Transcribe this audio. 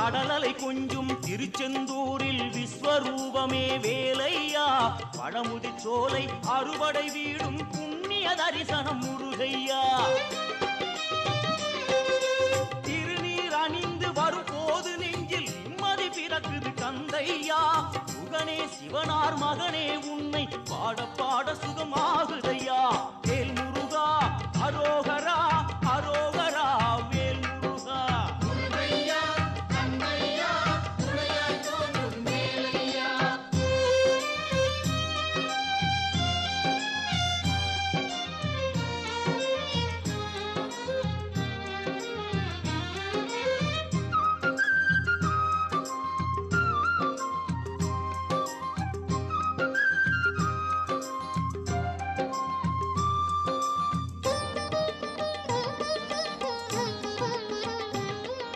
கடலலை கொஞ்சும் திருச்செந்தூரில் விஸ்வரூபமே வேலையா பழமுதி சோலை அறுபடை வீடும் புண்ணிய தரிசனம் முருகையா திருநீர் அணிந்து வரும் போது நெஞ்சில் நிம்மதி பிறக்குது கந்தையா முகனே சிவனார் மகனே உன்னை பாட பாட சுகமாகுதையா